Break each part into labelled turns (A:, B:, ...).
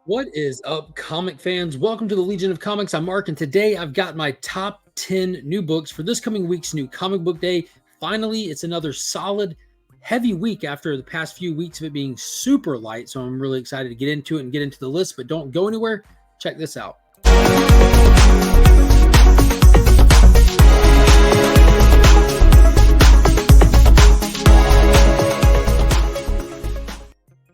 A: What is up, comic fans? Welcome to the Legion of Comics. I'm Mark, and today I've got my top 10 new books for this coming week's new comic book day. Finally, it's another solid, heavy week after the past few weeks of it being super light, so I'm really excited to get into it and get into the list, but don't go anywhere. Check this out.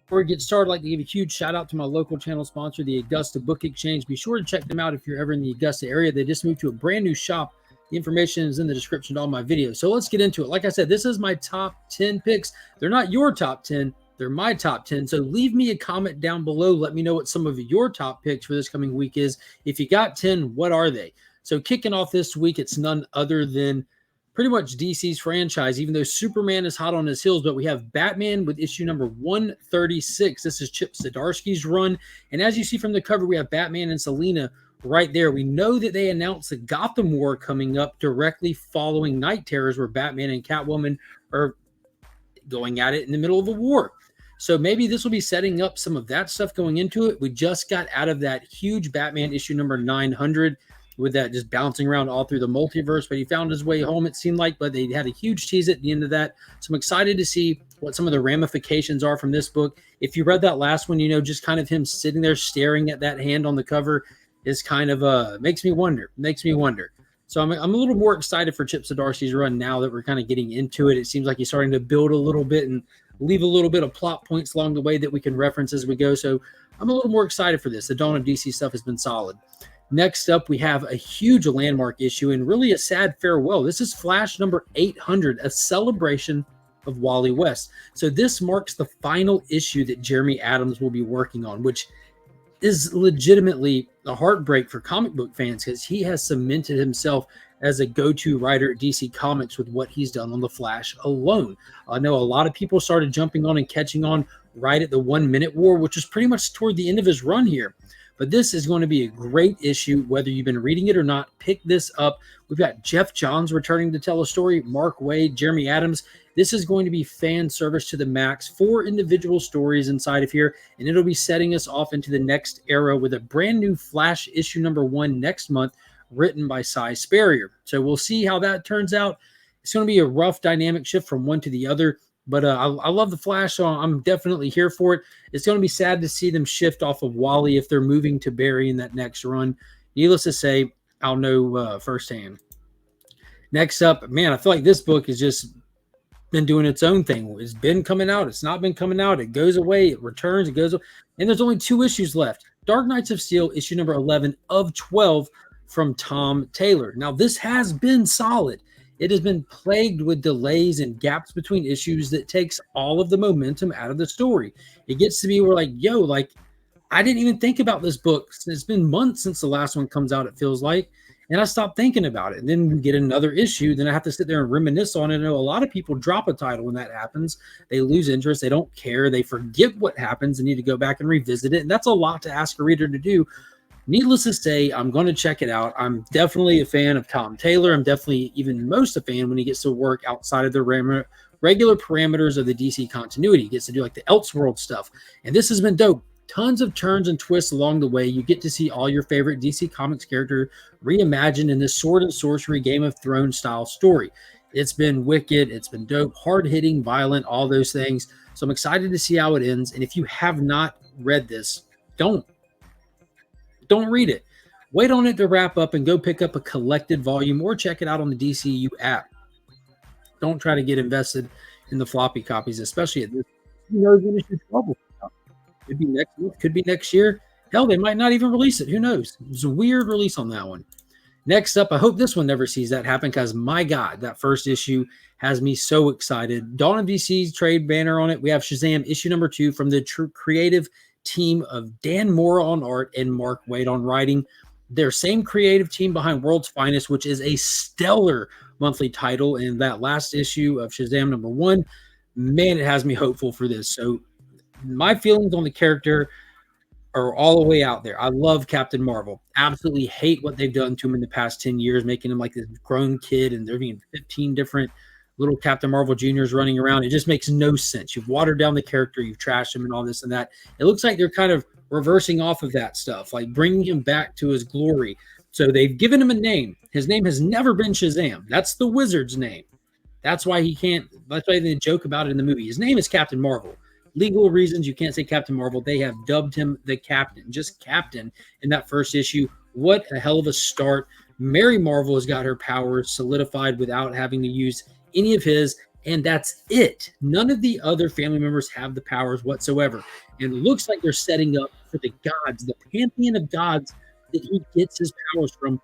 A: Before we get started, I'd like to give a huge shout out to my local channel sponsor, the Augusta Book Exchange. Be sure to check them out if you're ever in the Augusta area. They just moved to a brand new shop. The information is in the description to all my videos. So let's get into it. Like I said, this is my top 10 picks. They're not your top 10. They're my top 10. So leave me a comment down below. Let me know what some of your top picks for this coming week is. If you got 10, what are they? So kicking off this week, it's none other than pretty much DC's franchise, even though Superman is hot on his heels, but we have Batman with issue number 136. This is Chip Zdarsky's run. And as you see from the cover, we have Batman and Selina right there. We know that they announced the Gotham War coming up directly following Night Terrors, where Batman and Catwoman are going at it in the middle of a war. So maybe this will be setting up some of that stuff going into it. We just got out of that huge Batman issue number 900, with that just bouncing around all through the multiverse, but he found his way home, it seemed like, but they had a huge tease at the end of that. So I'm excited to see what some of the ramifications are from this book. If you read that last one, you know, just kind of him sitting there staring at that hand on the cover is kind of makes me wonder. So I'm a little more excited for Chip Zdarsky's run now that we're kind of getting into it. It seems like he's starting to build a little bit and leave a little bit of plot points along the way that we can reference as we go. So I'm a little more excited for this. The Dawn of DC stuff has been solid. Next up, we have a huge landmark issue and really a sad farewell. This is Flash number 800, a celebration of Wally West. So this marks the final issue that Jeremy Adams will be working on, which is legitimately a heartbreak for comic book fans because he has cemented himself as a go-to writer at DC Comics with what he's done on The Flash alone. I know a lot of people started jumping on and catching on right at the 1 Minute War, which was pretty much toward the end of his run here. But this is going to be a great issue, whether you've been reading it or not. Pick this up. We've got Jeff Johns returning to tell a story, Mark Waid, Jeremy Adams. This is going to be fan service to the max. 4 individual stories inside of here, and it'll be setting us off into the next era with a brand new Flash issue number 1 next month, written by Cy Sperrier. So we'll see how that turns out. It's going to be a rough dynamic shift from one to the other. But I love the Flash, so I'm definitely here for it. It's going to be sad to see them shift off of Wally if they're moving to Barry in that next run. Needless to say, I'll know firsthand. Next up, man, I feel like this book has just been doing its own thing. It's been coming out. It's not been coming out. It goes away. It returns. It goes away. And there's only 2 issues left. Dark Knights of Steel, issue number 11 of 12 from Tom Taylor. Now, this has been solid. It has been plagued with delays and gaps between issues that takes all of the momentum out of the story. It gets to be where like, yo, like I didn't even think about this book. It's been months since the last one comes out, it feels like. And I stopped thinking about it. And then we get another issue. Then I have to sit there and reminisce on it. I know a lot of people drop a title when that happens. They lose interest. They don't care. They forget what happens and need to go back and revisit it. And that's a lot to ask a reader to do. Needless to say, I'm going to check it out. I'm definitely a fan of Tom Taylor. I'm definitely even most a fan when he gets to work outside of the regular parameters of the DC continuity. He gets to do like the Elseworld stuff. And this has been dope. Tons of turns and twists along the way. You get to see all your favorite DC Comics character reimagined in this sword and sorcery Game of Thrones style story. It's been wicked. It's been dope, hard-hitting, violent, all those things. So I'm excited to see how it ends. And if you have not read this, don't read it. Wait on it to wrap up and go pick up a collected volume or check it out on the DCU app. Don't try to get invested in the floppy copies, especially at this. Who knows when issue 12 will come out? Could be next month, could be next year. Hell, they might not even release it. Who knows? It was a weird release on that one. Next up, I hope this one never sees that happen because, my God, that first issue has me so excited. Dawn of DC's trade banner on it. We have Shazam issue number 2 from the creative team of Dan Mora on art and Mark Waid on writing. Their same creative team behind World's Finest, which is a stellar monthly title. And that last issue of Shazam number 1, man, it has me hopeful for this. So my feelings on the character are all the way out there. I love Captain Marvel. Absolutely hate what they've done to him in the past 10 years, making him like this grown kid, and there being 15 different little Captain Marvel Juniors running around. It just makes no sense. You've watered down the character, you've trashed him and all this and that. It looks like they're kind of reversing off of that stuff, like bringing him back to his glory. So they've given him a name. His name has never been Shazam. That's the Wizard's name. That's why he can't. That's why they joke about it in the movie. His name is Captain Marvel. Legal reasons you can't say Captain Marvel. They have dubbed him the Captain, just Captain in that first issue. What a hell of a start. Mary Marvel has got her powers solidified without having to use any of his, and that's it. None of the other family members have the powers whatsoever. And it looks like they're setting up for the gods, the pantheon of gods that he gets his powers from.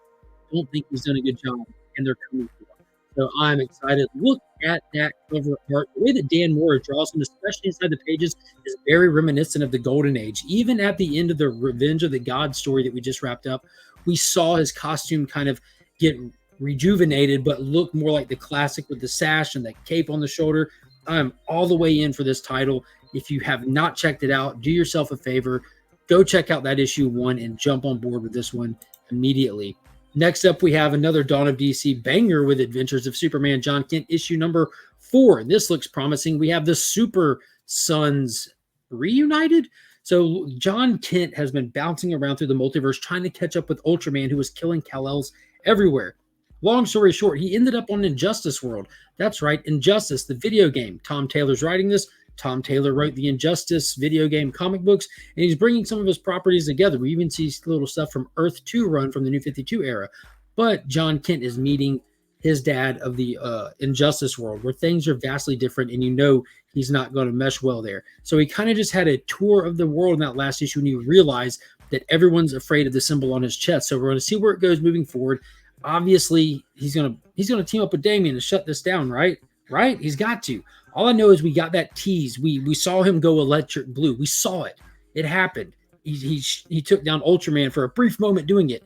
A: I don't think he's done a good job, and they're coming for him. So I'm excited. Look at that cover art. The way that Dan Moore draws them, especially inside the pages, is very reminiscent of the Golden Age. Even at the end of the Revenge of the Gods story that we just wrapped up, we saw his costume kind of get rejuvenated, but look more like the classic with the sash and the cape on the shoulder. I'm all the way in for this title. If you have not checked it out, do yourself a favor. Go check out that issue 1 and jump on board with this one immediately. Next up, we have another Dawn of DC banger with Adventures of Superman John Kent, issue number 4. This looks promising. We have the Super Sons reunited. So John Kent has been bouncing around through the multiverse trying to catch up with Ultraman, who was killing Kal-Els everywhere. Long story short, he ended up on Injustice World. That's right, Injustice, the video game. Tom Taylor's writing this. Tom Taylor wrote the Injustice video game comic books, and he's bringing some of his properties together. We even see little stuff from Earth 2 run from the New 52 era. But John Kent is meeting his dad of the Injustice world, where things are vastly different, and you know he's not going to mesh well there. So he kind of just had a tour of the world in that last issue, and you realize that everyone's afraid of the symbol on his chest. So we're going to see where it goes moving forward. Obviously, he's going to team up with Damian to shut this down, right? Right? He's got to. All I know is we got that tease. We saw him go electric blue. We saw it. It happened. He took down Ultraman for a brief moment doing it.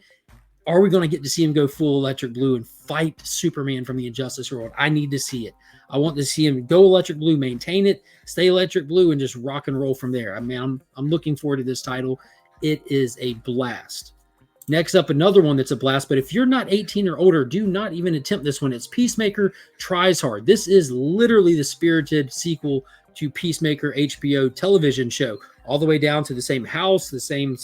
A: Are we going to get to see him go full electric blue and fight Superman from the Injustice world? I need to see it. I want to see him go electric blue, maintain it, stay electric blue, and just rock and roll from there. I mean, I'm looking forward to this title. It is a blast. Next up, another one that's a blast, but if you're not 18 or older, do not even attempt this one. It's Peacemaker Tries Hard. This is literally the spirited sequel to Peacemaker HBO television show, all the way down to the same house, the same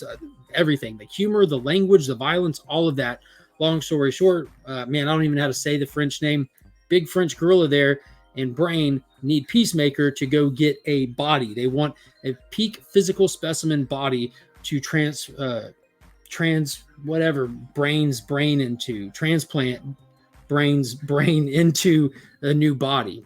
A: everything, the humor, the language, the violence, all of that. Long story short, man, I don't even know how to say the French name. Big French gorilla there and Brain need Peacemaker to go get a body. They want a peak physical specimen body to transplant Brain's brain into a new body.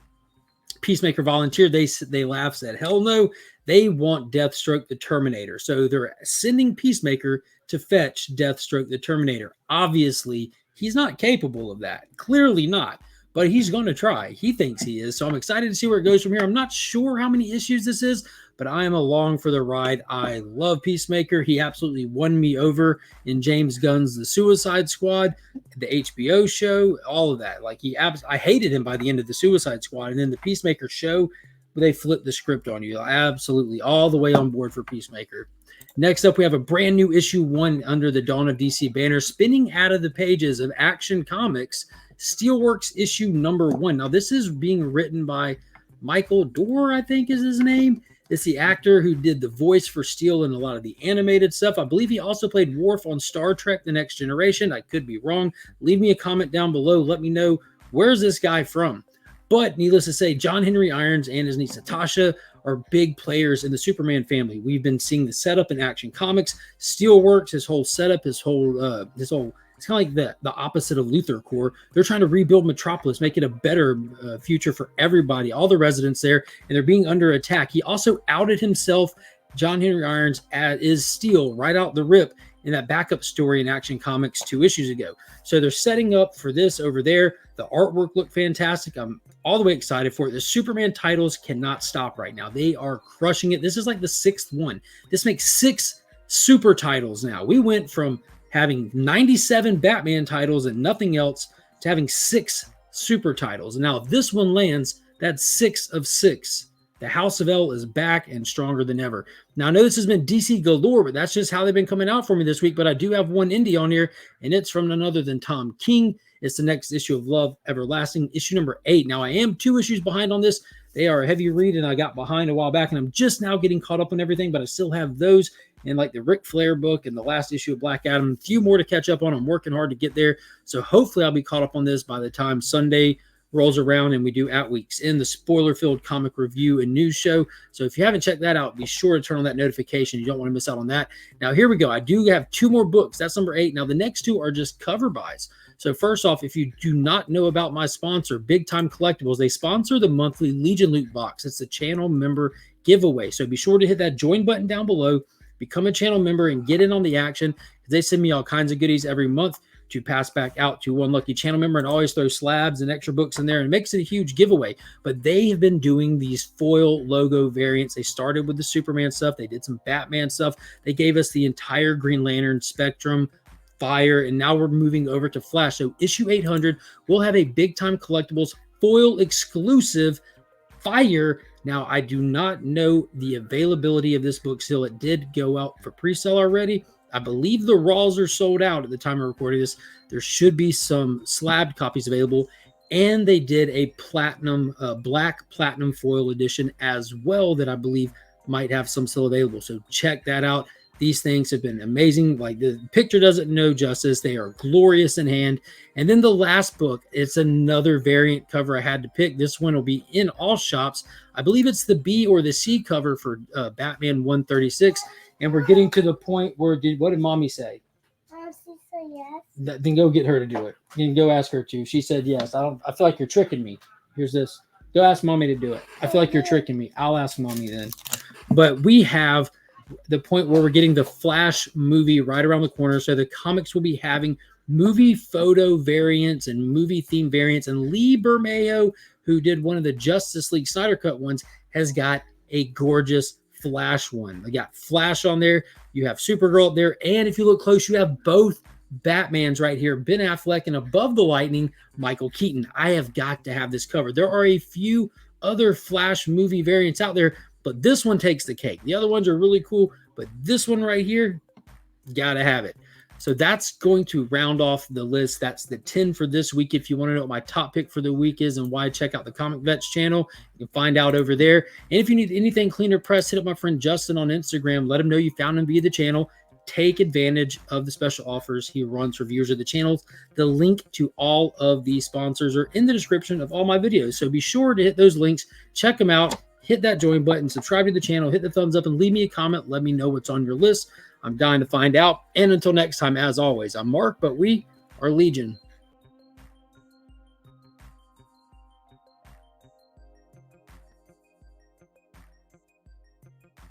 A: Peacemaker volunteered. They laugh, said, hell no. They want Deathstroke the Terminator. So they're sending Peacemaker to fetch Deathstroke the Terminator. Obviously, he's not capable of that. Clearly not. But he's going to try. He thinks he is. So I'm excited to see where it goes from here. I'm not sure how many issues this is, but I am along for the ride. I love Peacemaker. He absolutely won me over in James Gunn's The Suicide Squad, the HBO show, all of that. Like I hated him by the end of The Suicide Squad, and then the Peacemaker show, they flipped the script on you. Absolutely all the way on board for Peacemaker. Next up, we have a brand new issue 1 under the Dawn of DC banner, spinning out of the pages of Action Comics, Steelworks issue number 1. Now, this is being written by Michael Dorr, I think is his name. It's the actor who did the voice for Steel in a lot of the animated stuff. I believe he also played Worf on Star Trek The Next Generation. I could be wrong. Leave me a comment down below. Let me know, where's this guy from? But needless to say, John Henry Irons and his niece Natasha are big players in the Superman family. We've been seeing the setup in Action Comics. Steelworks, his whole setup, his whole it's kind of like the opposite of Luthor Corps. They're trying to rebuild Metropolis, make it a better future for everybody, all the residents there, and they're being under attack. He also outed himself, John Henry Irons, is Steel right out the rip in that backup story in Action Comics 2 issues ago. So they're setting up for this over there. The artwork looked fantastic. I'm all the way excited for it. The Superman titles cannot stop right now. They are crushing it. This is like the 6th one. This makes 6 super titles now. We went from having 97 Batman titles and nothing else to having 6 super titles. And now if this one lands, that's 6 of 6. The House of L is back and stronger than ever. Now, I know this has been DC galore, but that's just how they've been coming out for me this week. But I do have one indie on here, and it's from none other than Tom King. It's the next issue of Love Everlasting, issue number 8. Now, I am 2 issues behind on this. They are a heavy read, and I got behind a while back, and I'm just now getting caught up on everything, but I still have those and like the Ric Flair book and the last issue of Black Adam. A few more to catch up on. I'm working hard to get there. So hopefully I'll be caught up on this by the time Sunday rolls around and we do At Weeks in the spoiler-filled comic review and news show. So if you haven't checked that out, be sure to turn on that notification. You don't want to miss out on that. Now, here we go. I do have 2 more books. That's number 8. Now, the next 2 are just cover buys. So first off, if you do not know about my sponsor, Big Time Collectibles, they sponsor the monthly Legion Loot Box. It's a channel member giveaway. So be sure to hit that join button down below, become a channel member, and get in on the action. They send me all kinds of goodies every month to pass back out to one lucky channel member, and always throw slabs and extra books in there, and it makes it a huge giveaway. But they have been doing these foil logo variants. They started with the Superman stuff. They did some Batman stuff. They gave us the entire Green Lantern spectrum, Fire, and now we're moving over to Flash. So issue 800 will have a Big Time Collectibles foil exclusive Fire. Now, I do not know the availability of this book still. It did go out for pre-sale already. I believe the raws are sold out at the time of recording this. There should be some slabbed copies available. And they did a platinum, black platinum foil edition as well that I believe might have some still available. So check that out. These things have been amazing. Like, the picture doesn't know justice. They are glorious in hand. And then the last book, it's another variant cover I had to pick. This one will be in all shops. I believe it's the B or the C cover for Batman 136. And we're getting to the point where, what did Mommy say?
B: She said yes.
A: Then go get her to do it. You can go ask her to. She said yes. I feel like you're tricking me. Here's this. Go ask Mommy to do it. I feel like you're tricking me. I'll ask Mommy then. But we have the point where we're getting the Flash movie right around the corner. So the comics will be having movie photo variants and movie theme variants. And Lee Bermejo, who did one of the Justice League Snyder Cut ones, has got a gorgeous Flash one. They got Flash on there. You have Supergirl up there. And if you look close, you have both Batmans right here. Ben Affleck, and above the lightning, Michael Keaton. I have got to have this covered. There are a few other Flash movie variants out there, but this one takes the cake. The other ones are really cool, but this one right here, gotta have it. So that's going to round off the list. That's the 10 for this week. If you want to know what my top pick for the week is and why, check out the Comic Vets channel. You can find out over there. And if you need anything cleaner press, hit up my friend Justin on Instagram. Let him know you found him via the channel. Take advantage of the special offers he runs for viewers of the channels. The link to all of these sponsors are in the description of all my videos. So be sure to hit those links. Check them out. Hit that join button. Subscribe to the channel. Hit the thumbs up and leave me a comment. Let me know what's on your list. I'm dying to find out. And until next time, as always, I'm Mark, but we are Legion.